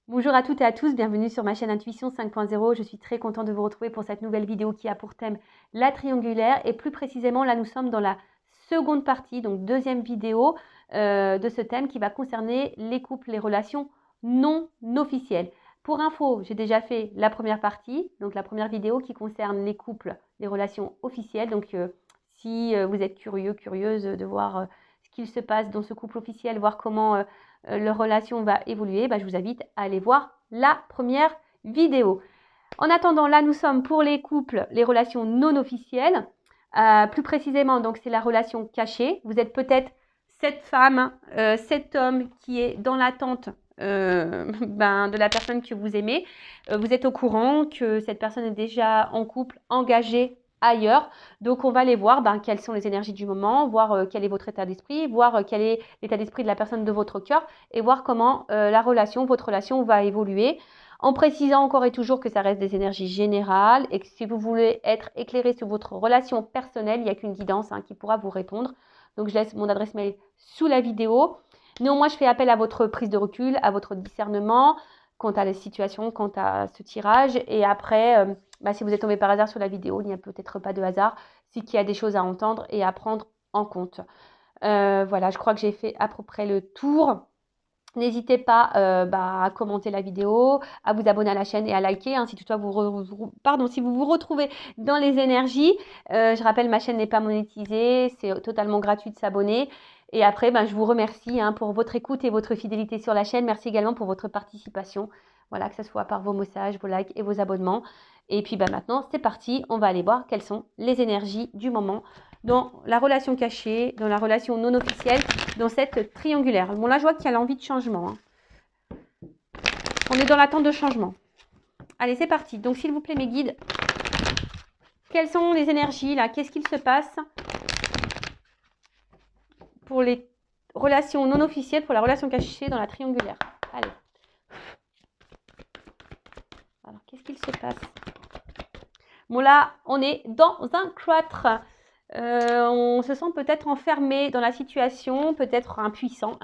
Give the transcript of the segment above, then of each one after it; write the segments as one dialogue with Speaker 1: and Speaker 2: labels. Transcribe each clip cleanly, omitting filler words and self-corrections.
Speaker 1: Bonjour à toutes et à tous, bienvenue sur ma chaîne Intuition 5.0. Je suis très contente de vous retrouver pour cette nouvelle vidéo qui a pour thème la triangulaire. Et plus précisément, là nous sommes dans la seconde partie, donc deuxième vidéo de ce thème qui va concerner les couples, les relations non officielles. Pour info, j'ai déjà fait la première partie, donc la première vidéo qui concerne les couples, les relations officielles. Donc si vous êtes curieux, curieuse de voir ce qu'il se passe dans ce couple officiel, voir comment leur relation va évoluer, je vous invite à aller voir la première vidéo. En attendant, là, nous sommes pour les couples, les relations non officielles. Plus précisément, donc c'est la relation cachée. Vous êtes peut-être cette femme, cet homme qui est dans l'attente de la personne que vous aimez. Vous êtes au courant que cette personne est déjà en couple, engagée ailleurs. Donc, on va aller voir quelles sont les énergies du moment, voir quel est votre état d'esprit, voir quel est l'état d'esprit de la personne de votre cœur et voir comment votre relation va évoluer. En précisant encore et toujours que ça reste des énergies générales et que si vous voulez être éclairé sur votre relation personnelle, il n'y a qu'une guidance qui pourra vous répondre. Donc, je laisse mon adresse mail sous la vidéo. Néanmoins, je fais appel à votre prise de recul, à votre discernement quant à la situation, quant à ce tirage. Et après, si vous êtes tombé par hasard sur la vidéo, il n'y a peut-être pas de hasard, c'est qu'il y a des choses à entendre et à prendre en compte. Voilà, je crois que j'ai fait à peu près le tour. N'hésitez pas à commenter la vidéo, à vous abonner à la chaîne et à liker si toutefois si vous vous retrouvez dans les énergies. Je rappelle, ma chaîne n'est pas monétisée, c'est totalement gratuit de s'abonner. Et après, je vous remercie pour votre écoute et votre fidélité sur la chaîne. Merci également pour votre participation. Voilà, que ce soit par vos messages, vos likes et vos abonnements. Et puis maintenant, c'est parti. On va aller voir quelles sont les énergies du moment dans la relation cachée, dans la relation non officielle, dans cette triangulaire. Bon, là, je vois qu'il y a l'envie de changement. On est dans l'attente de changement. Allez, c'est parti. Donc, s'il vous plaît, mes guides, quelles sont les énergies là? Qu'est-ce qu'il se passe pour les relations non officielles, pour la relation cachée dans la triangulaire? Allez. Alors, qu'est-ce qu'il se passe? Bon, là, on est dans un cloître. On se sent peut-être enfermé dans la situation, peut-être impuissante.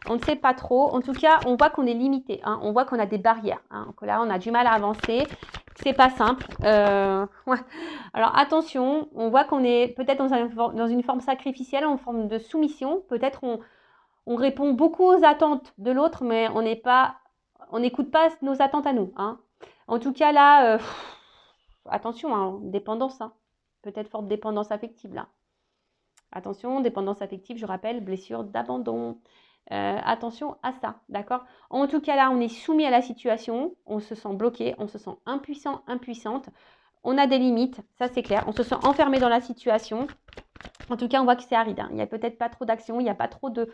Speaker 1: On ne sait pas trop. En tout cas, on voit qu'on est limité. On voit qu'on a des barrières. Que là, on a du mal à avancer. C'est pas simple. Ouais. Alors attention, on voit qu'on est peut-être dans une forme sacrificielle, en forme de soumission. Peut-être on répond beaucoup aux attentes de l'autre, mais on n'écoute pas nos attentes à nous. En tout cas, là, attention, dépendance. Peut-être forte dépendance affective là. Attention, dépendance affective, je rappelle, blessure d'abandon. Attention à ça, d'accord? En tout cas là, on est soumis à la situation, on se sent bloqué, on se sent impuissant, impuissante. On a des limites, ça c'est clair. On se sent enfermé dans la situation. En tout cas, on voit que c'est aride. Il n'y a peut-être pas trop d'action, il n'y a pas trop de...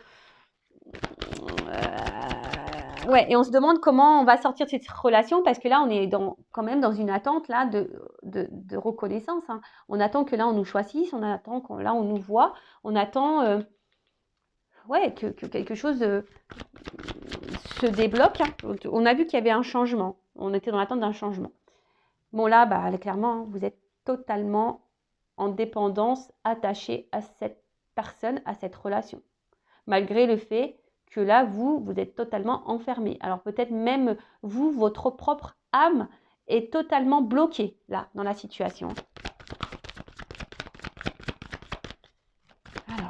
Speaker 1: Ouais, et on se demande comment on va sortir de cette relation parce que là, on est quand même dans une attente là, de reconnaissance. On attend que là, on nous choisisse, on attend que là, on nous voit, on attend que quelque chose se débloque. On a vu qu'il y avait un changement. On était dans l'attente d'un changement. Bon, là, clairement, vous êtes totalement en dépendance, attaché à cette personne, à cette relation. Malgré le fait que là, vous êtes totalement enfermé. Alors peut-être même vous, votre propre âme est totalement bloquée là, dans la situation. Alors,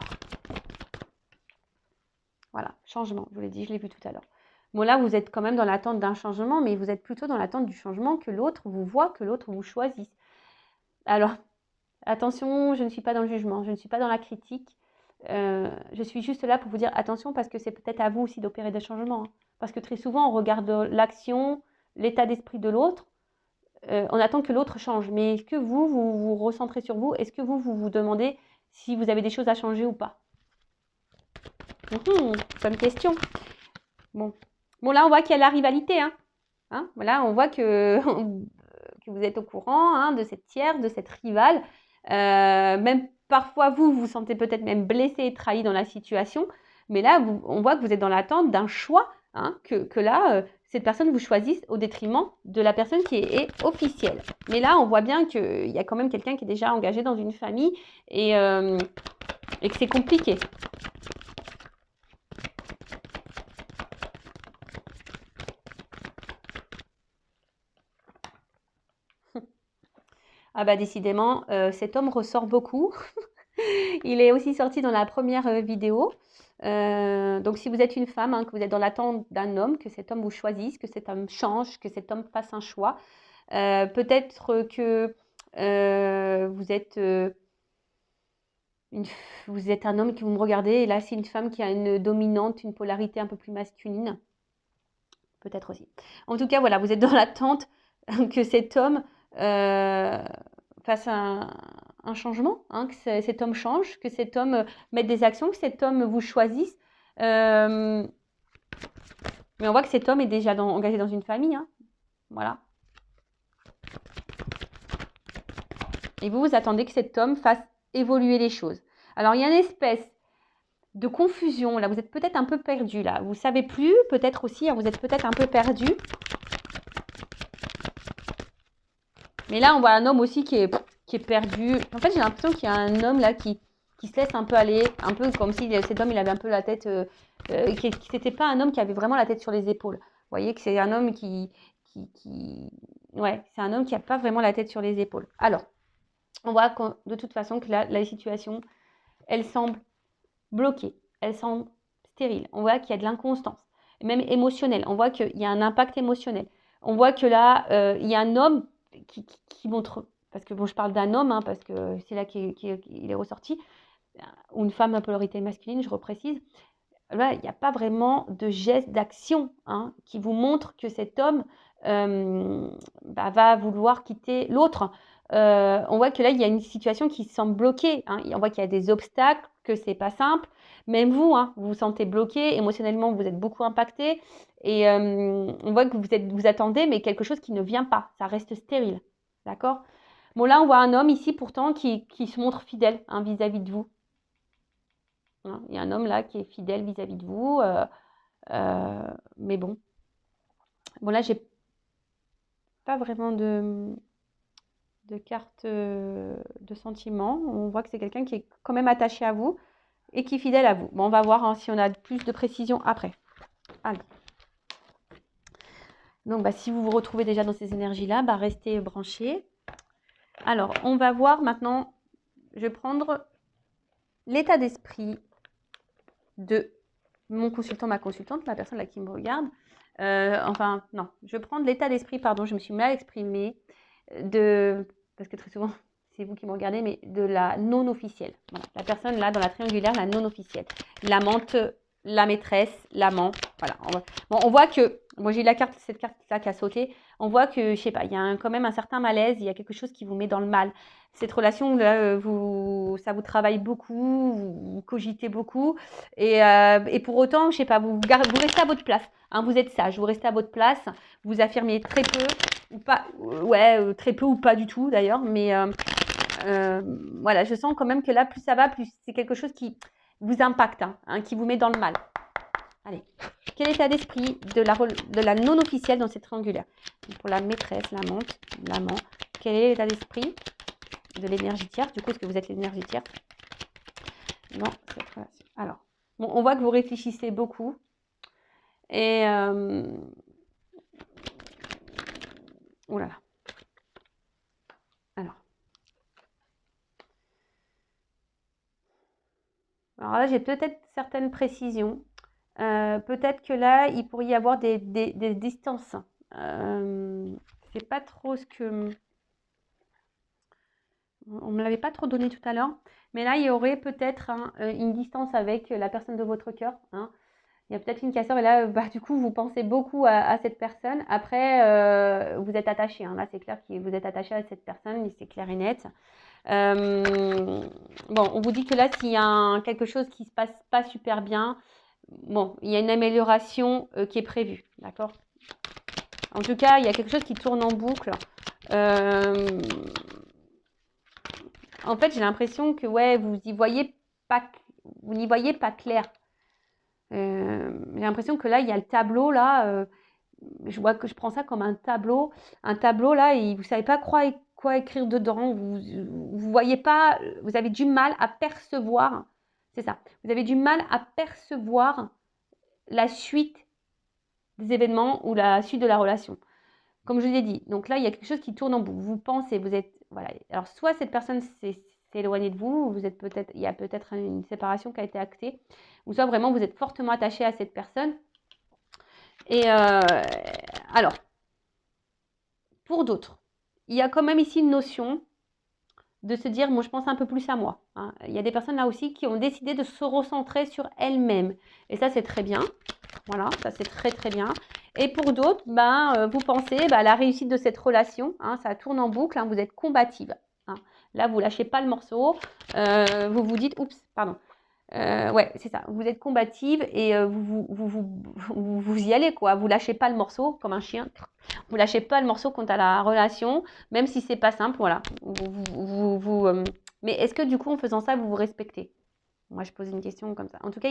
Speaker 1: voilà, changement, je vous l'ai dit, je l'ai vu tout à l'heure. Bon là, vous êtes quand même dans l'attente d'un changement, mais vous êtes plutôt dans l'attente du changement que l'autre vous voit, que l'autre vous choisisse. Alors, attention, je ne suis pas dans le jugement, je ne suis pas dans la critique. Je suis juste là pour vous dire attention parce que c'est peut-être à vous aussi d'opérer des changements. Parce que très souvent, on regarde l'action, l'état d'esprit de l'autre. On attend que l'autre change. Mais est-ce que vous vous recentrez sur vous? Est-ce que vous vous demandez si vous avez des choses à changer ou pas? Bonne question. Bon, là, on voit qu'il y a la rivalité. Voilà, on voit que vous êtes au courant de cette tierce, de cette rivale. Même parfois, vous vous sentez peut-être même blessé et trahi dans la situation. Mais là, on voit que vous êtes dans l'attente d'un choix, que là, cette personne vous choisisse au détriment de la personne qui est officielle. Mais là, on voit bien qu'il y a quand même quelqu'un qui est déjà engagé dans une famille et que c'est compliqué. Ah bah décidément, cet homme ressort beaucoup. Il est aussi sorti dans la première vidéo. Donc si vous êtes une femme, hein, que vous êtes dans l'attente d'un homme, que cet homme vous choisisse, que cet homme change, que cet homme fasse un choix, peut-être que vous êtes vous êtes un homme qui vous me regardez, et là c'est une femme qui a une dominante, une polarité un peu plus masculine. Peut-être aussi. En tout cas, voilà, vous êtes dans l'attente que cet homme fasse un changement, hein, que cet homme change, que cet homme mette des actions, que cet homme vous choisisse. Mais on voit que cet homme est déjà engagé dans une famille. Hein. Voilà. Et vous attendez que cet homme fasse évoluer les choses. Alors, il y a une espèce de confusion. Là, vous êtes peut-être un peu perdu. Là, vous ne savez plus, peut-être aussi, hein, vous êtes peut-être un peu perdu. Mais là, on voit un homme aussi qui est perdu. En fait, j'ai l'impression qu'il y a un homme là qui se laisse un peu aller, un peu comme si cet homme, il avait un peu la tête, qui n'était pas un homme qui avait vraiment la tête sur les épaules. Vous voyez que c'est un homme ouais, c'est un homme qui n'a pas vraiment la tête sur les épaules. Alors, on voit de toute façon que la situation, elle semble bloquée, elle semble stérile. On voit qu'il y a de l'inconstance, même émotionnelle. On voit qu'il y a un impact émotionnel. On voit que là, il y a un homme qui montre, parce que bon, je parle d'un homme, hein, parce que c'est là qu'il est ressorti, ou une femme à polarité masculine, je reprécise. Là, il n'y a pas vraiment de geste d'action hein, qui vous montre que cet homme va vouloir quitter l'autre. On voit que là, il y a une situation qui semble bloquée. Hein. On voit qu'il y a des obstacles, que c'est pas simple. Même vous, hein, vous vous sentez bloqué. Émotionnellement, vous êtes beaucoup impacté. Et on voit que vous attendez, mais quelque chose qui ne vient pas. Ça reste stérile. D'accord? Bon, là, on voit un homme ici, pourtant, qui se montre fidèle hein, vis-à-vis de vous. Hein, il y a un homme là qui est fidèle vis-à-vis de vous. Mais bon. Bon, là, j'ai pas vraiment de carte de sentiment. On voit que c'est quelqu'un qui est quand même attaché à vous et qui est fidèle à vous. Bon, on va voir hein, si on a plus de précision après. Allez. Donc, si vous vous retrouvez déjà dans ces énergies-là, restez branchés. Alors, on va voir maintenant, je vais prendre l'état d'esprit de mon consultant, ma consultante, la personne là qui me regarde. Enfin, non, je vais prendre l'état d'esprit, pardon, je me suis mal exprimée, parce que très souvent, c'est vous qui me regardez, mais de la non officielle. Voilà, la personne là, dans la triangulaire, la non officielle. L'amante, la maîtresse, l'amant, voilà. On voit que, moi j'ai eu cette carte-là qui a sauté, on voit que, je sais pas, il y a quand même un certain malaise, il y a quelque chose qui vous met dans le mal. Cette relation-là, ça vous travaille beaucoup, vous cogitez beaucoup, et pour autant, je sais pas, vous restez à votre place. Hein, vous êtes sage, vous restez à votre place, vous affirmez très peu ou pas, ouais, très peu ou pas du tout d'ailleurs, mais voilà, je sens quand même que là, plus ça va, plus c'est quelque chose qui vous impacte, hein, qui vous met dans le mal. Allez, quel est l'état d'esprit de la non officielle dans cette triangulaire? Pour la maîtresse, l'amante, l'amant, quel est l'état d'esprit de l'énergie tierce? Du coup, est-ce que vous êtes l'énergie tierce? Non, cette relation. Alors, bon, on voit que vous réfléchissez beaucoup. Et oh là là. Alors là, j'ai peut-être certaines précisions. Peut-être que là, il pourrait y avoir des distances. C'est pas trop ce que... On ne me l'avait pas trop donné tout à l'heure. Mais là, il y aurait peut-être une distance avec la personne de votre cœur. Hein. Il y a peut-être une cassure et là, du coup, vous pensez beaucoup à cette personne. Après, vous êtes attaché. Hein. Là, c'est clair que vous êtes attaché à cette personne, c'est clair et net. Bon, on vous dit que là, s'il y a quelque chose qui se passe pas super bien, bon, il y a une amélioration qui est prévue, d'accord? En tout cas, il y a quelque chose qui tourne en boucle. En fait, j'ai l'impression que ouais, vous n'y voyez pas clair. J'ai l'impression que là, il y a le tableau là. Je prends ça comme un tableau là, et vous savez pas quoi écrire dedans. Vous voyez pas, vous avez du mal à percevoir. C'est ça. Vous avez du mal à percevoir la suite des événements ou la suite de la relation. Comme je vous ai dit, donc là, il y a quelque chose qui tourne en boucle. Vous pensez, vous êtes voilà. Alors, soit cette personne s'est éloignée de vous, vous êtes peut-être, il y a peut-être une séparation qui a été actée, ou soit vraiment vous êtes fortement attaché à cette personne. Et alors, pour d'autres, il y a quand même ici une notion de se dire, moi je pense un peu plus à moi. Hein. Il y a des personnes là aussi qui ont décidé de se recentrer sur elles-mêmes. Et ça, c'est très bien. Voilà, ça c'est très très bien. Et pour d'autres, vous pensez à la réussite de cette relation. Hein, ça tourne en boucle, hein, vous êtes combative. Hein. Là, vous ne lâchez pas le morceau. Vous vous dites, oups, pardon. Ouais, c'est ça. Vous êtes combative et vous y allez, quoi. Vous lâchez pas le morceau comme un chien. Vous lâchez pas le morceau quant à la relation, même si c'est pas simple, voilà. Mais est-ce que du coup, en faisant ça, vous vous respectez? Moi, je pose une question comme ça. En tout cas,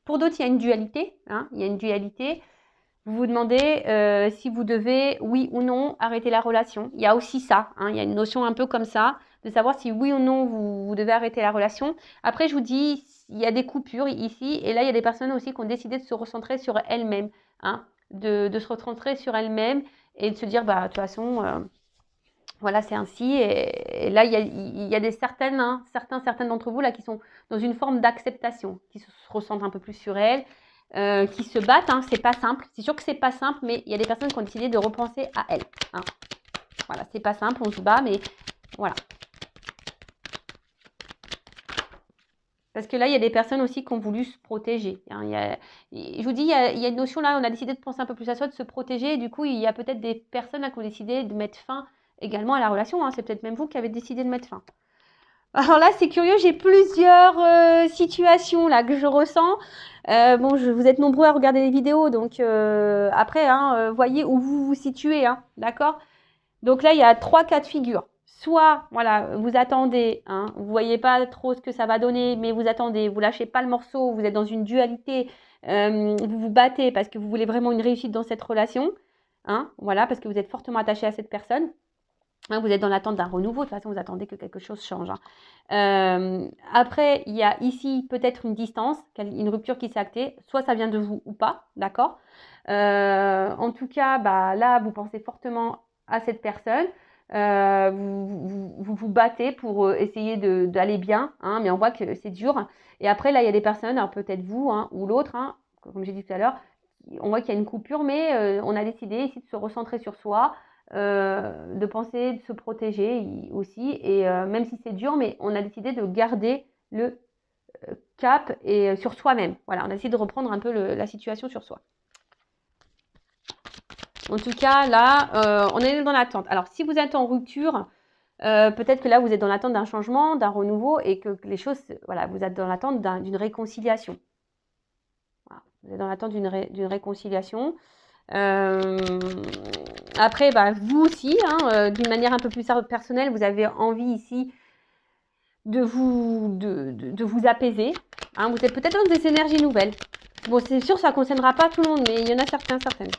Speaker 1: pour d'autres, il y a une dualité. Hein, il y a une dualité. Vous vous demandez si vous devez, oui ou non, arrêter la relation. Il y a aussi ça. Hein, il y a une notion un peu comme ça, de savoir si oui ou non, vous devez arrêter la relation. Après, je vous dis, il y a des coupures ici. Et là, il y a des personnes aussi qui ont décidé de se recentrer sur elles-mêmes. Hein, de se recentrer sur elles-mêmes et de se dire, de toute façon, voilà, c'est ainsi. Et là, il y a des certaines d'entre vous là qui sont dans une forme d'acceptation, qui se ressentent un peu plus sur elles, qui se battent. Hein, c'est pas simple. C'est sûr que c'est pas simple, mais il y a des personnes qui ont décidé de repenser à elles. Hein. Voilà, c'est pas simple, on se bat, mais voilà. Parce que là, il y a des personnes aussi qui ont voulu se protéger. Hein. Je vous dis, il y a une notion là, on a décidé de penser un peu plus à soi, de se protéger. Et du coup, il y a peut-être des personnes là qui ont décidé de mettre fin également à la relation. Hein. C'est peut-être même vous qui avez décidé de mettre fin. Alors là, c'est curieux, j'ai plusieurs situations là que je ressens. Vous êtes nombreux à regarder les vidéos, donc après, voyez où vous vous situez, hein, d'accord? Donc là, il y a 3 cas de figure. Soit, voilà, vous attendez, hein, vous ne voyez pas trop ce que ça va donner, mais vous attendez, vous lâchez pas le morceau, vous êtes dans une dualité, vous vous battez parce que vous voulez vraiment une réussite dans cette relation, hein, voilà, parce que vous êtes fortement attaché à cette personne. Hein, vous êtes dans l'attente d'un renouveau, de toute façon, vous attendez que quelque chose change. Hein. Après, il y a ici peut-être une distance, une rupture qui s'est actée, soit ça vient de vous ou pas, d'accord? En tout cas, là, vous pensez fortement à cette personne. Vous battez pour essayer d'aller bien, hein, mais on voit que c'est dur. Et après, là, il y a des personnes, alors peut-être vous hein, ou l'autre, hein, comme j'ai dit tout à l'heure, on voit qu'il y a une coupure, mais on a décidé ici de se recentrer sur soi, de penser, de se protéger aussi. Et même si c'est dur, mais on a décidé de garder le cap et sur soi-même. Voilà, on a décidé de reprendre un peu la situation sur soi. En tout cas, là, on est dans l'attente. Alors, si vous êtes en rupture, peut-être que là, vous êtes dans l'attente d'un changement, d'un renouveau et que les choses, voilà, vous êtes dans l'attente d'une réconciliation. Voilà, vous êtes dans l'attente d'une réconciliation. Après, vous aussi, hein, d'une manière un peu plus personnelle, vous avez envie ici de vous apaiser. Hein. Vous êtes peut-être dans des énergies nouvelles. Bon, c'est sûr, ça ne concernera pas tout le monde, mais il y en a certaines.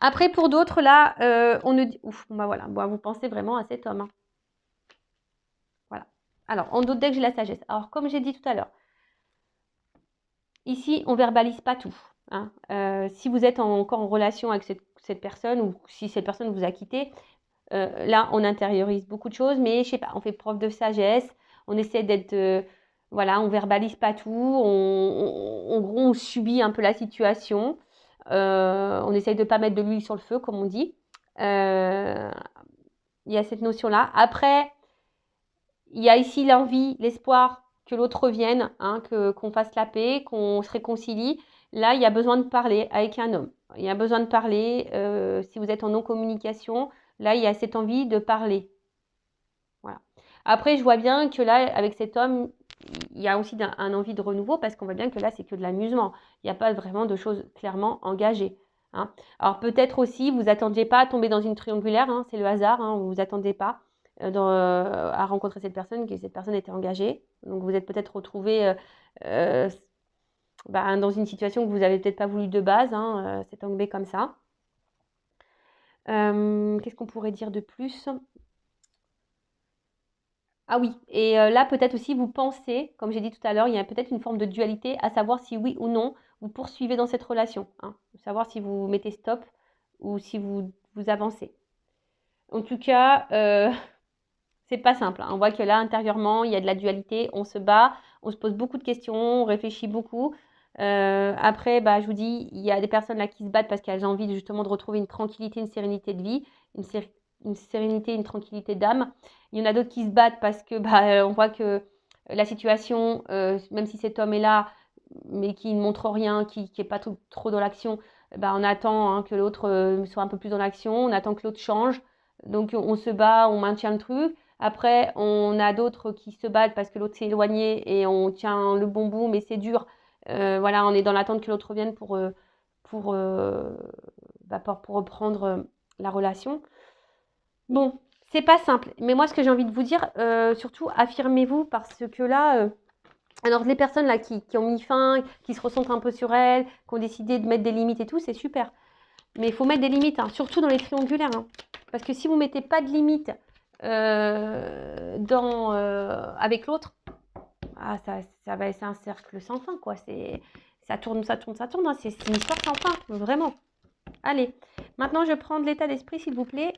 Speaker 1: Après, pour d'autres, là, on ne dit... Ouf, voilà, vous pensez vraiment à cet homme. Hein. Voilà. Alors, en d'autres decks, j'ai la sagesse. Alors, comme j'ai dit tout à l'heure, ici, on ne verbalise pas tout. Hein. Si vous êtes encore en relation avec cette personne ou si cette personne vous a quitté, là, on intériorise beaucoup de choses, mais je sais pas, on fait preuve de sagesse, on essaie d'être... voilà, on verbalise pas tout, on subit un peu la situation. On essaye de ne pas mettre de l'huile sur le feu, comme on dit. Il y a cette notion-là. Après, il y a ici l'envie, l'espoir que l'autre revienne, hein, qu'on fasse la paix, qu'on se réconcilie. Là, il y a besoin de parler avec un homme. Il y a besoin de parler. Si vous êtes en non-communication, là, il y a cette envie de parler. Voilà. Après, je vois bien que là, avec cet homme, il y a aussi un envie de renouveau parce qu'on voit bien que là, c'est que de l'amusement. Il n'y a pas vraiment de choses clairement engagées. Hein. Alors peut-être aussi, vous n'attendiez pas à tomber dans une triangulaire, hein, c'est le hasard, hein, vous vous attendez pas à rencontrer cette personne, que cette personne était engagée. Donc vous êtes peut-être retrouvé dans une situation que vous n'avez peut-être pas voulu de base, hein, c'est tombé comme ça. Qu'est-ce qu'on pourrait dire de plus ? Ah oui, et là peut-être aussi vous pensez, comme j'ai dit tout à l'heure, il y a peut-être une forme de dualité, à savoir si oui ou non vous poursuivez dans cette relation, hein, savoir si vous mettez stop ou si vous avancez. En tout cas, c'est pas simple. On voit que là, intérieurement, il y a de la dualité. On se bat, on se pose beaucoup de questions, on réfléchit beaucoup. Après, je vous dis, il y a des personnes là qui se battent parce qu'elles ont envie justement de retrouver une tranquillité, une sérénité de vie, une sérénité, une tranquillité d'âme. Il y en a d'autres qui se battent parce que on voit que la situation, même si cet homme est là, mais qui ne montre rien, qui n'est pas trop dans l'action, on attend que l'autre soit un peu plus dans l'action, on attend que l'autre change. Donc on se bat, on maintient le truc. Après, on a d'autres qui se battent parce que l'autre s'est éloigné et on tient le bon bout, mais c'est dur. Voilà, on est dans l'attente que l'autre revienne pour reprendre la relation. Bon, c'est pas simple. Mais moi, ce que j'ai envie de vous dire, surtout, affirmez-vous parce que là, alors les personnes là qui ont mis fin, qui se ressentent un peu sur elles, qui ont décidé de mettre des limites et tout, c'est super. Mais il faut mettre des limites, hein, surtout dans les triangulaires. Hein. Parce que si vous ne mettez pas de limites avec l'autre, c'est un cercle sans fin, quoi. Ça tourne, ça tourne, ça tourne. Hein. C'est une histoire sans fin, vraiment. Allez, maintenant je prends de l'état d'esprit, s'il vous plaît,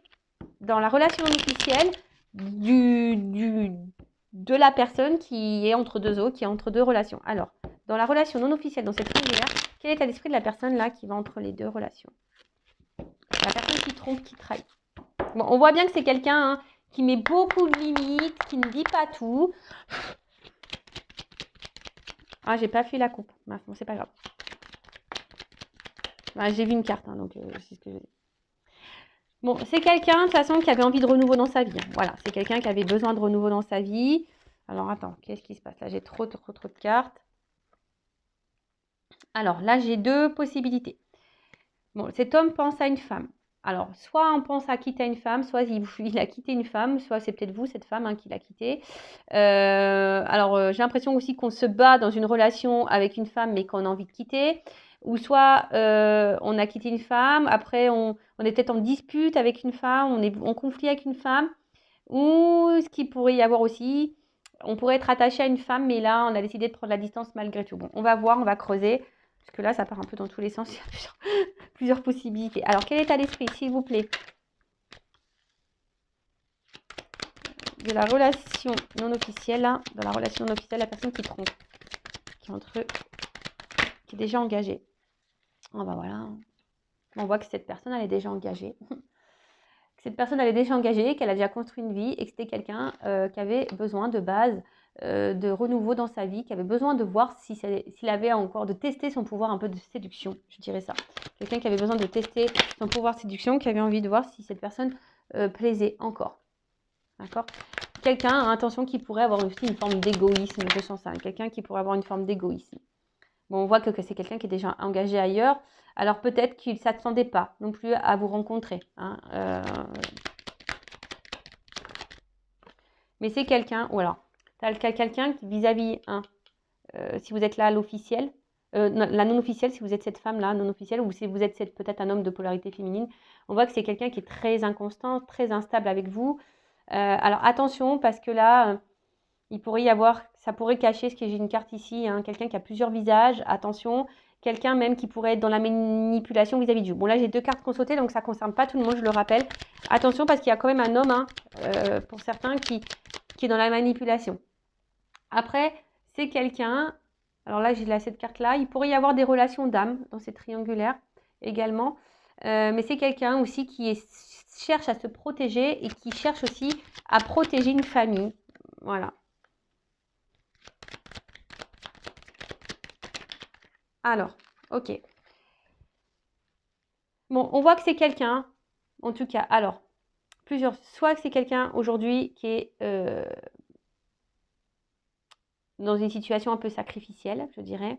Speaker 1: dans la relation officielle de la personne qui est entre deux autres, qui est entre deux relations. Alors, dans la relation non officielle, dans cette triangulaire, quel est l'état d'esprit de la personne là qui va entre les deux relations? La personne qui trompe, qui trahit. Bon, on voit bien que c'est quelqu'un qui met beaucoup de limites, qui ne dit pas tout. Ah, j'ai pas fait la coupe. Bon, c'est pas grave. J'ai vu une carte, donc c'est ce que j'ai dit. Bon, c'est quelqu'un, de toute façon, qui avait envie de renouveau dans sa vie. Voilà, c'est quelqu'un qui avait besoin de renouveau dans sa vie. Alors, attends, qu'est-ce qui se passe? Là, j'ai trop de cartes. Alors, là, j'ai deux possibilités. Bon, cet homme pense à une femme. Alors, soit on pense à quitter une femme, soit il a quitté une femme, soit c'est peut-être vous, cette femme, qui l'a quitté. J'ai l'impression aussi qu'on se bat dans une relation avec une femme, mais qu'on a envie de quitter. Ou soit on a quitté une femme, après on est peut-être en dispute avec une femme, on est en conflit avec une femme. Ou ce qu'il pourrait y avoir aussi, on pourrait être attaché à une femme, mais là, on a décidé de prendre la distance malgré tout. Bon, on va voir, on va creuser. Parce que là, ça part un peu dans tous les sens. Il y a plusieurs possibilités. Alors, quel état d'esprit, s'il vous plaît, de la relation non officielle, dans la relation non officielle, la personne qui trompe, qui est déjà engagée. Ah voilà. On voit que cette personne, elle est déjà engagée. Cette personne, elle est déjà engagée, qu'elle a déjà construit une vie et que c'était quelqu'un qui avait besoin de base de renouveau dans sa vie, qui avait besoin de voir s'il avait encore, de tester son pouvoir un peu de séduction, je dirais ça. Quelqu'un qui avait besoin de tester son pouvoir de séduction, qui avait envie de voir si cette personne plaisait encore. D'accord? Quelqu'un, attention, qui pourrait avoir aussi une forme d'égoïsme, je sens ça. Quelqu'un qui pourrait avoir une forme d'égoïsme. Bon, on voit que c'est quelqu'un qui est déjà engagé ailleurs. Alors peut-être qu'il ne s'attendait pas non plus à vous rencontrer. Mais c'est quelqu'un, ou alors, tu as quelqu'un qui vis-à-vis, si vous êtes là à l'officiel, la non-officielle, si vous êtes cette femme-là, non-officielle, ou si vous êtes peut-être un homme de polarité féminine, on voit que c'est quelqu'un qui est très inconstant, très instable avec vous. Alors attention, parce que là, il pourrait y avoir, ça pourrait cacher, ce que j'ai une carte ici, quelqu'un qui a plusieurs visages, attention, quelqu'un même qui pourrait être dans la manipulation vis-à-vis de vous. Bon là j'ai deux cartes qui ont sauté, donc ça ne concerne pas tout le monde, je le rappelle. Attention parce qu'il y a quand même un homme, pour certains, qui est dans la manipulation. Après, c'est quelqu'un, alors là j'ai cette carte-là, il pourrait y avoir des relations d'âme dans ces triangulaires également, mais c'est quelqu'un aussi qui cherche à se protéger et qui cherche aussi à protéger une famille. Voilà. Alors, ok. Bon, on voit que c'est quelqu'un, en tout cas, alors, soit que c'est quelqu'un aujourd'hui qui est dans une situation un peu sacrificielle, je dirais.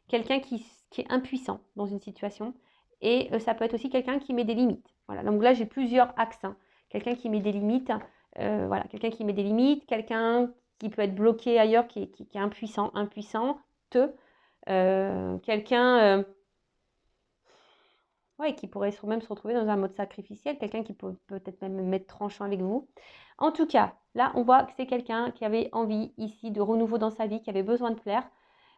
Speaker 1: Quelqu'un qui est impuissant dans une situation. Et ça peut être aussi quelqu'un qui met des limites. Voilà, donc là, j'ai plusieurs axes. Quelqu'un qui met des limites, voilà, quelqu'un qui met des limites, quelqu'un qui peut être bloqué ailleurs, qui est impuissante, quelqu'un qui pourrait même se retrouver dans un mode sacrificiel, quelqu'un qui peut peut-être même mettre tranchant avec vous. En tout cas, là, on voit que c'est quelqu'un qui avait envie ici de renouveau dans sa vie, qui avait besoin de plaire.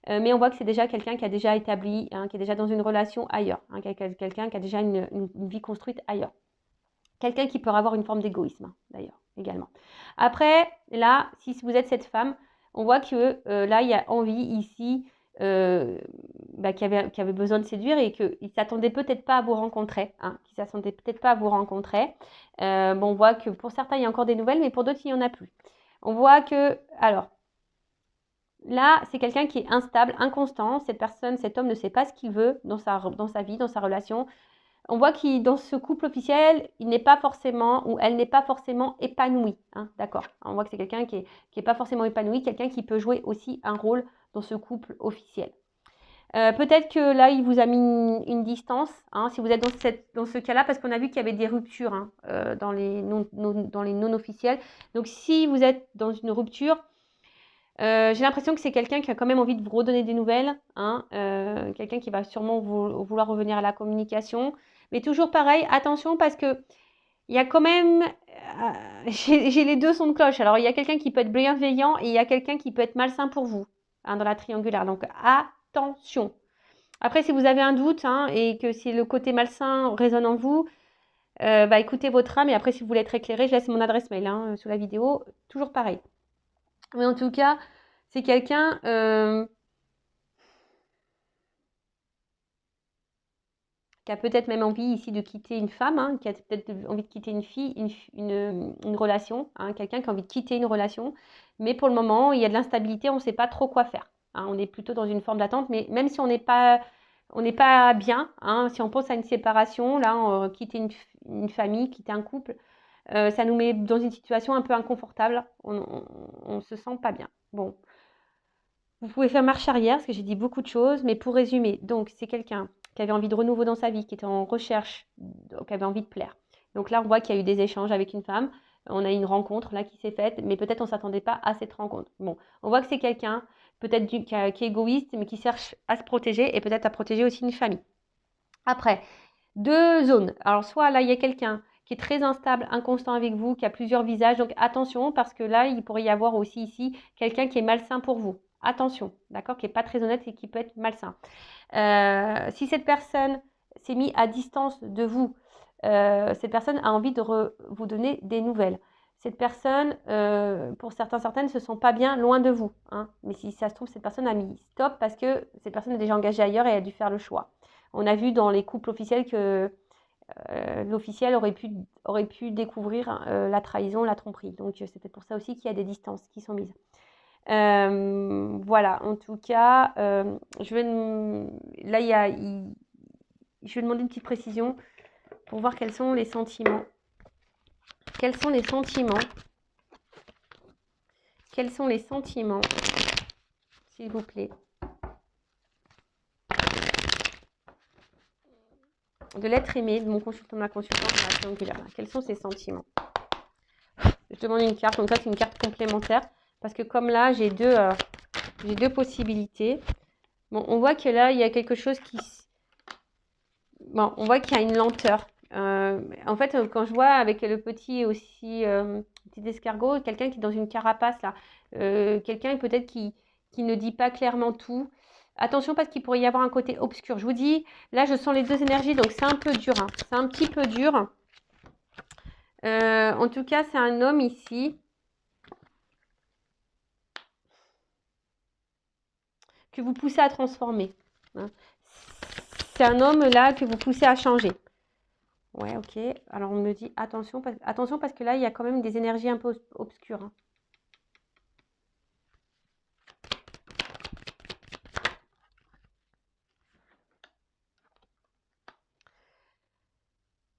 Speaker 1: Mais on voit que c'est déjà quelqu'un qui a déjà établi, qui est déjà dans une relation ailleurs, quelqu'un qui a déjà une vie construite ailleurs. Quelqu'un qui peut avoir une forme d'égoïsme, d'ailleurs, également. Après, là, si vous êtes cette femme, on voit que là, il y a envie ici, qui avait besoin de séduire et qu'il ne s'attendait peut-être pas à vous rencontrer. Hein, qu'il ne s'attendait peut-être pas à vous rencontrer. On voit que pour certains, il y a encore des nouvelles, mais pour d'autres, il n'y en a plus. On voit que, alors, là, c'est quelqu'un qui est instable, inconstant. Cette personne, cet homme ne sait pas ce qu'il veut dans sa vie, dans sa relation. On voit qu'il, dans ce couple officiel, il n'est pas forcément, ou elle n'est pas forcément épanouie. Hein, d'accord. On voit que c'est quelqu'un qui est pas forcément épanoui, quelqu'un qui peut jouer aussi un rôle dans ce couple officiel. Peut-être que là, il vous a mis une distance, hein, si vous êtes dans ce cas-là, parce qu'on a vu qu'il y avait des ruptures hein, dans les non officiels. Donc, si vous êtes dans une rupture, j'ai l'impression que c'est quelqu'un qui a quand même envie de vous redonner des nouvelles, hein, quelqu'un qui va sûrement vouloir revenir à la communication. Mais toujours pareil, attention parce que il y a quand même, j'ai les deux sons de cloche. Alors il y a quelqu'un qui peut être bienveillant et il y a quelqu'un qui peut être malsain pour vous hein, dans la triangulaire. Donc attention. Après, si vous avez un doute hein, et que si le côté malsain résonne en vous, écoutez votre âme et après si vous voulez être éclairé, je laisse mon adresse mail hein, sous la vidéo. Toujours pareil. Mais en tout cas, c'est quelqu'un qui a peut-être même envie ici de quitter une femme, hein, qui a peut-être envie de quitter une fille, une relation, hein, quelqu'un qui a envie de quitter une relation. Mais pour le moment, il y a de l'instabilité, on ne sait pas trop quoi faire. Hein, on est plutôt dans une forme d'attente, mais même si on n'est pas bien, hein, si on pense à une séparation, là, quitter une famille, quitter un couple, ça nous met dans une situation un peu inconfortable. On ne se sent pas bien. Bon, vous pouvez faire marche arrière, parce que j'ai dit beaucoup de choses, mais pour résumer, donc c'est quelqu'un qui avait envie de renouveau dans sa vie, qui était en recherche, qui avait envie de plaire. Donc là, on voit qu'il y a eu des échanges avec une femme, on a eu une rencontre là qui s'est faite, mais peut-être on ne s'attendait pas à cette rencontre. Bon, on voit que c'est quelqu'un peut-être qui est égoïste, mais qui cherche à se protéger et peut-être à protéger aussi une famille. Après, deux zones. Alors soit là, il y a quelqu'un qui est très instable, inconstant avec vous, qui a plusieurs visages, donc attention parce que là, il pourrait y avoir aussi ici quelqu'un qui est malsain pour vous. Attention, d'accord, qui n'est pas très honnête et qui peut être malsain. Si cette personne s'est mise à distance de vous, cette personne a envie de vous donner des nouvelles. Cette personne, pour certaines, ne se sent pas bien loin de vous. Hein. Mais si ça se trouve, cette personne a mis stop parce que cette personne est déjà engagée ailleurs et a dû faire le choix. On a vu dans les couples officiels que l'officiel aurait pu découvrir la trahison, la tromperie. Donc c'est peut-être pour ça aussi qu'il y a des distances qui sont mises. Voilà, en tout cas, je vais demander une petite précision pour voir quels sont les sentiments. Quels sont les sentiments? Quels sont les sentiments, s'il vous plaît, de l'être aimé, de mon consultant, de ma consultante, de la triangulaire? Quels sont ces sentiments? Je demande une carte, donc ça c'est une carte complémentaire. Parce que comme là, j'ai deux possibilités. Bon, on voit que là, il y a quelque chose qui... Bon, on voit qu'il y a une lenteur. En fait, quand je vois avec le petit aussi, petit escargot, quelqu'un qui est dans une carapace, là, quelqu'un peut-être qui ne dit pas clairement tout. Attention parce qu'il pourrait y avoir un côté obscur. Je vous dis, là, je sens les deux énergies, donc c'est un peu dur. Hein. C'est un petit peu dur. En tout cas, c'est un homme ici que vous poussez à transformer. Hein. C'est un homme là que vous poussez à changer. Ouais, ok. Alors on me dit attention parce que là, il y a quand même des énergies un peu obscures. Hein.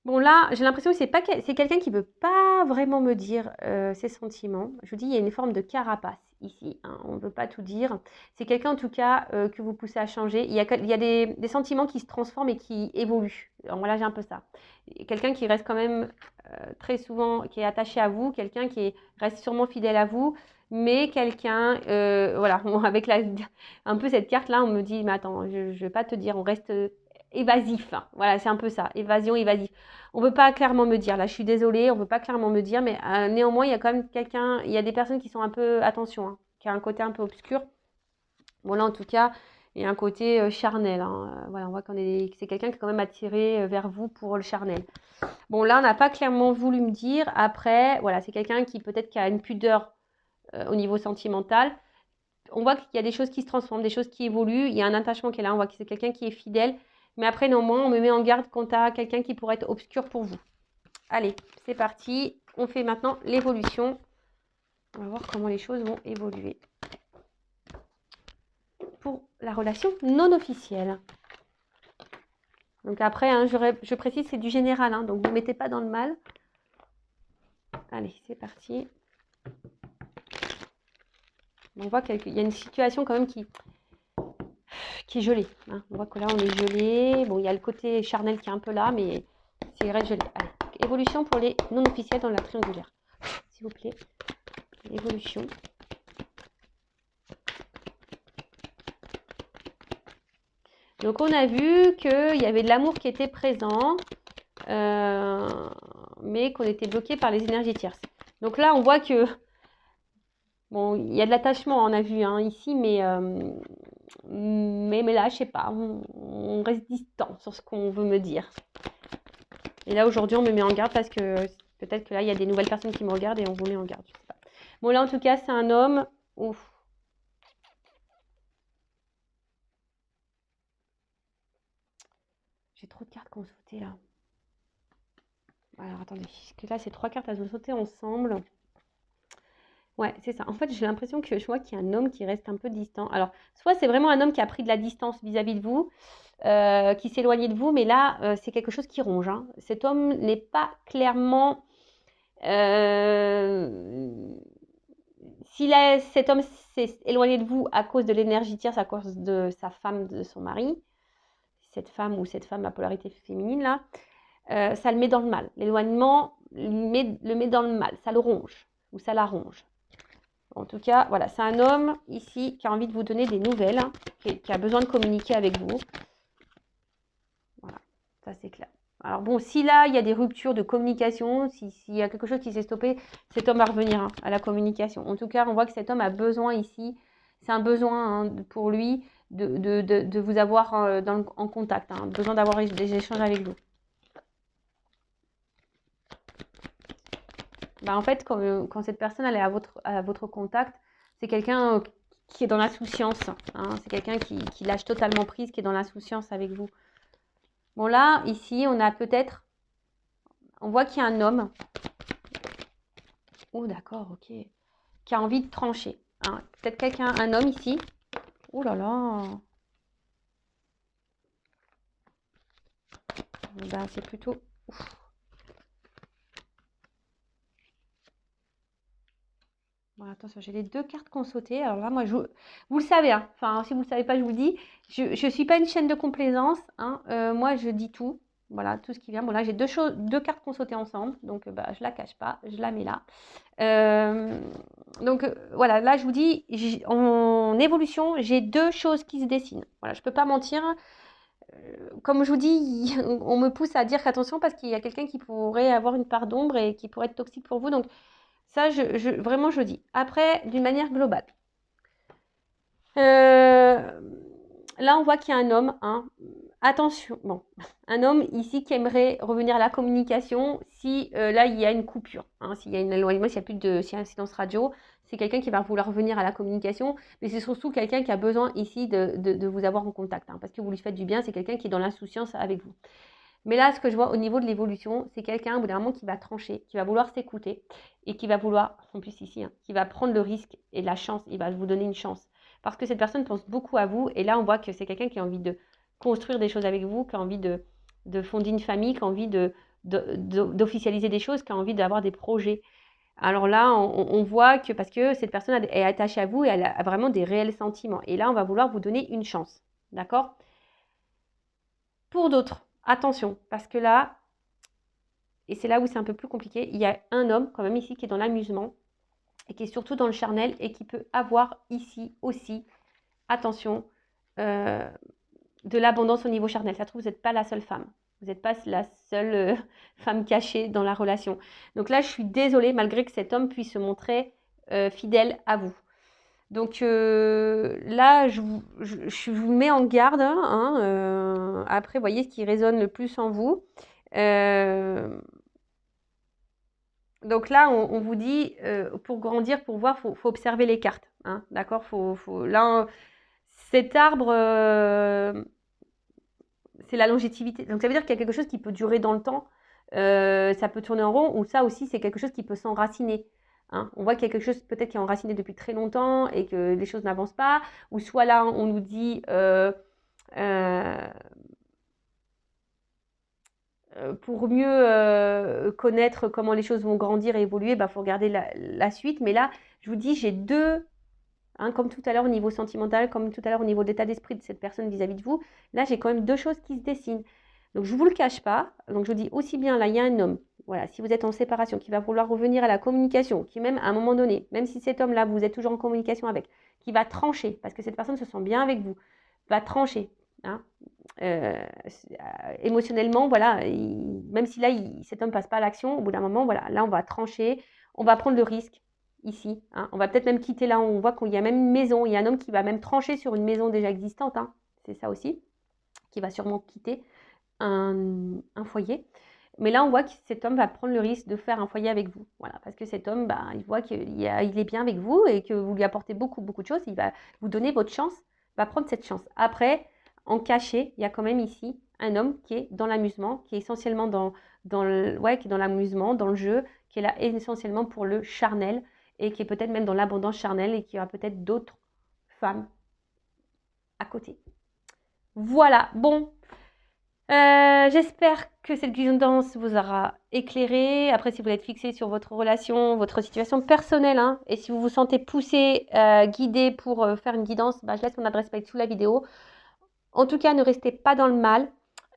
Speaker 1: Bon là, j'ai l'impression que c'est quelqu'un qui ne veut pas vraiment me dire ses sentiments. Je vous dis, il y a une forme de carapace ici. Hein, on ne veut pas tout dire. C'est quelqu'un en tout cas que vous poussez à changer. Il y a des sentiments qui se transforment et qui évoluent. Alors, voilà, j'ai un peu ça. Quelqu'un qui reste quand même très souvent, qui est attaché à vous, quelqu'un qui reste sûrement fidèle à vous, mais quelqu'un, voilà, avec un peu cette carte-là, on me dit, mais attends, je ne vais pas te dire, on reste... évasif, voilà, c'est un peu ça, évasion, évasif. On ne veut pas clairement me dire, là je suis désolée, on ne veut pas clairement me dire, mais néanmoins il y a quand même il y a des personnes qui sont un peu, attention, hein, qui a un côté un peu obscur. Bon là en tout cas, et un côté charnel. Hein. Voilà, on voit que c'est quelqu'un qui est quand même attiré vers vous pour le charnel. Bon, là, on n'a pas clairement voulu me dire. Après, voilà, c'est quelqu'un qui peut-être qui a une pudeur au niveau sentimental. On voit qu'il y a des choses qui se transforment, des choses qui évoluent. Il y a un attachement qui est là. On voit que c'est quelqu'un qui est fidèle. Mais après, néanmoins, on me met en garde quant à quelqu'un qui pourrait être obscur pour vous. Allez, c'est parti. On fait maintenant l'évolution. On va voir comment les choses vont évoluer. Pour la relation non officielle. Donc après, hein, je précise, c'est du général. Hein, donc vous ne mettez pas dans le mal. Allez, c'est parti. On voit qu'il y a une situation quand même qui est gelée. Hein. On voit que là, on est gelé. Bon, il y a le côté charnel qui est un peu là, mais c'est reste gelé. Allez, évolution pour les non officiels dans la triangulaire. S'il vous plaît. Évolution. Donc, on a vu qu'il y avait de l'amour qui était présent, mais qu'on était bloqué par les énergies tierces. Donc là, on voit que, bon, il y a de l'attachement, on a vu hein, ici, mais là, je sais pas, on reste distant sur ce qu'on veut me dire. Et là, aujourd'hui, on me met en garde parce que peut-être que là, il y a des nouvelles personnes qui me regardent et on vous met en garde, je sais pas. Bon, là, en tout cas, c'est un homme. Ouf. J'ai trop de cartes qui ont sauté là. Alors attendez, parce que là c'est 3 cartes, elles ont sauté ensemble. Ouais, c'est ça. En fait, j'ai l'impression que je vois qu'il y a un homme qui reste un peu distant. Alors, soit c'est vraiment un homme qui a pris de la distance vis-à-vis de vous, qui s'est éloigné de vous, mais là, c'est quelque chose qui ronge. Hein. Cet homme n'est pas clairement... si cet homme s'est éloigné de vous à cause de l'énergie tierce, à cause de sa femme, de son mari, cette femme à polarité féminine là, ça le met dans le mal. L'éloignement le met dans le mal, ça le ronge ou ça la ronge. En tout cas, voilà, c'est un homme ici qui a envie de vous donner des nouvelles, hein, qui a besoin de communiquer avec vous. Voilà, ça c'est clair. Alors bon, si là, il y a des ruptures de communication, s'il y a quelque chose qui s'est stoppé, cet homme va revenir hein, à la communication. En tout cas, on voit que cet homme a besoin ici, c'est un besoin hein, pour lui de vous avoir en contact, hein, besoin d'avoir des échanges avec vous. Bah, en fait, quand cette personne elle est à votre contact, c'est quelqu'un qui est dans l'insouciance. Hein, c'est quelqu'un qui lâche totalement prise, qui est dans l'insouciance avec vous. Bon là, ici, on a peut-être... On voit qu'il y a un homme. Oh d'accord, ok. Qui a envie de trancher. Hein. Peut-être un homme ici. Oh là là. Bah, c'est plutôt... Ouf. Bon, attention, j'ai les 2 cartes qui ont sauté. Alors là, moi, vous le savez, hein. Enfin, si vous ne le savez pas, je vous le dis. Je ne suis pas une chaîne de complaisance. Hein. Moi, je dis tout. Voilà, tout ce qui vient. Bon, là, j'ai 2 cartes qui ont sauté ensemble. Donc, bah, je ne la cache pas. Je la mets là. Voilà, là, je vous dis, en évolution, j'ai 2 choses qui se dessinent. Voilà, je ne peux pas mentir. Comme je vous dis, on me pousse à dire attention parce qu'il y a quelqu'un qui pourrait avoir une part d'ombre et qui pourrait être toxique pour vous. Donc, ça, vraiment, je le dis. Après, d'une manière globale. Là, on voit qu'il y a un homme. Hein. Attention, bon, un homme ici qui aimerait revenir à la communication si là, il y a une coupure. Hein, s'il y a un éloignement, s'il y a un silence radio, c'est quelqu'un qui va vouloir revenir à la communication. Mais c'est surtout quelqu'un qui a besoin ici de vous avoir en contact. Hein, parce que vous lui faites du bien, c'est quelqu'un qui est dans l'insouciance avec vous. Mais là, ce que je vois au niveau de l'évolution, c'est quelqu'un, au bout d'un moment, qui va trancher, qui va vouloir s'écouter et qui va vouloir, en plus ici, hein, qui va prendre le risque et la chance, il va vous donner une chance. Parce que cette personne pense beaucoup à vous et là, on voit que c'est quelqu'un qui a envie de construire des choses avec vous, qui a envie de fonder une famille, qui a envie d'officialiser des choses, qui a envie d'avoir des projets. Alors là, on voit que parce que cette personne est attachée à vous et elle a vraiment des réels sentiments. Et là, on va vouloir vous donner une chance. D'accord ? Pour d'autres, attention, parce que là, et c'est là où c'est un peu plus compliqué, il y a un homme quand même ici qui est dans l'amusement et qui est surtout dans le charnel et qui peut avoir ici aussi, attention, de l'abondance au niveau charnel. Ça se trouve, vous n'êtes pas la seule femme. Vous n'êtes pas la seule femme cachée dans la relation. Donc là, je suis désolée, malgré que cet homme puisse se montrer fidèle à vous. Donc là, je vous mets en garde. Hein, après, voyez ce qui résonne le plus en vous. Donc là, on vous dit, pour grandir, pour voir, faut observer les cartes. Hein, d'accord, là, cet arbre, c'est la longévité. Donc ça veut dire qu'il y a quelque chose qui peut durer dans le temps. Ça peut tourner en rond, ou ça aussi, c'est quelque chose qui peut s'enraciner. Hein. On voit qu'il y a quelque chose peut-être qui est enraciné depuis très longtemps et que les choses n'avancent pas. Ou soit là, on nous dit pour mieux connaître comment les choses vont grandir et évoluer, il faut regarder la suite. Mais là, je vous dis, j'ai deux, hein, comme tout à l'heure au niveau sentimental, comme tout à l'heure au niveau de l'état d'esprit de cette personne vis-à-vis de vous. Là, j'ai quand même deux choses qui se dessinent. Donc, je ne vous le cache pas. Donc, je vous dis aussi bien, là, il y a un homme, voilà, si vous êtes en séparation, qui va vouloir revenir à la communication, qui même, à un moment donné, même si cet homme-là, vous êtes toujours en communication avec, qui va trancher, parce que cette personne se sent bien avec vous, va trancher, hein, émotionnellement, voilà, même si là, cet homme ne passe pas à l'action, au bout d'un moment, voilà, là, on va trancher, on va prendre le risque, ici, hein, on va peut-être même quitter là, on voit qu'il y a même une maison, il y a un homme qui va même trancher sur une maison déjà existante, hein, c'est ça aussi, qui va sûrement quitter un foyer. Mais là, on voit que cet homme va prendre le risque de faire un foyer avec vous. Voilà, parce que cet homme, il voit qu'il est bien avec vous et que vous lui apportez beaucoup, beaucoup de choses. Il va vous donner votre chance, il va prendre cette chance. Après, en caché, il y a quand même ici un homme qui est dans l'amusement, qui est essentiellement qui est dans l'amusement, dans le jeu, qui est là essentiellement pour le charnel et qui est peut-être même dans l'abondance charnelle et qui aura peut-être d'autres femmes à côté. Voilà, bon. J'espère que cette guidance vous aura éclairé. Après, si vous êtes fixé sur votre relation, votre situation personnelle, hein, et si vous vous sentez poussé, guidé pour faire une guidance, je laisse mon adresse mail sous la vidéo. En tout cas, ne restez pas dans le mal.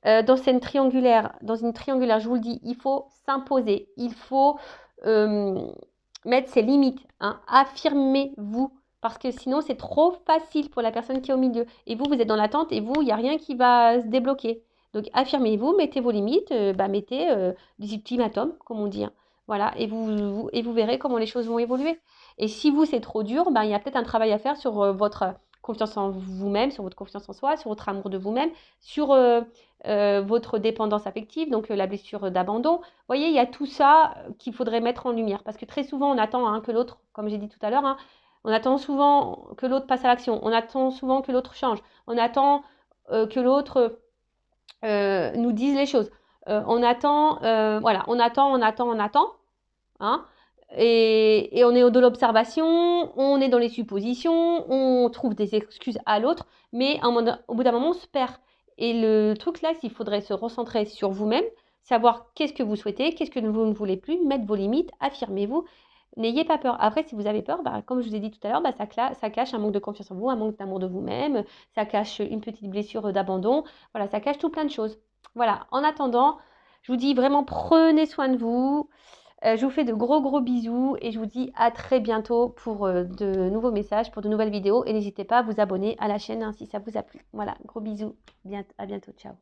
Speaker 1: Dans une triangulaire, je vous le dis, il faut s'imposer. Il faut mettre ses limites. Hein. Affirmez-vous. Parce que sinon, c'est trop facile pour la personne qui est au milieu. Et vous êtes dans l'attente et vous, il n'y a rien qui va se débloquer. Donc, affirmez-vous, mettez vos limites, mettez des ultimatums, comme on dit. Hein. Voilà, et vous verrez comment les choses vont évoluer. Et si vous, c'est trop dur, il y a peut-être un travail à faire sur votre confiance en vous-même, sur votre confiance en soi, sur votre amour de vous-même, sur votre dépendance affective, donc la blessure d'abandon. Vous voyez, il y a tout ça qu'il faudrait mettre en lumière. Parce que très souvent, on attend que l'autre, comme j'ai dit tout à l'heure, on attend souvent que l'autre passe à l'action. On attend souvent que l'autre change. On attend que l'autre nous dise les choses. On attend. Hein, et on est de l'observation, on est dans les suppositions, on trouve des excuses à l'autre, mais au bout d'un moment, on se perd. Et le truc là, il faudrait se recentrer sur vous-même, savoir qu'est-ce que vous souhaitez, qu'est-ce que vous ne voulez plus, mettre vos limites, affirmez-vous. N'ayez pas peur. Après, si vous avez peur, comme je vous ai dit tout à l'heure, ça cache un manque de confiance en vous, un manque d'amour de vous-même, ça cache une petite blessure d'abandon. Voilà, ça cache tout plein de choses. Voilà, en attendant, je vous dis vraiment, prenez soin de vous. Je vous fais de gros gros bisous et je vous dis à très bientôt pour de nouveaux messages, pour de nouvelles vidéos. Et n'hésitez pas à vous abonner à la chaîne si ça vous a plu. Voilà, gros bisous. À bientôt. Ciao.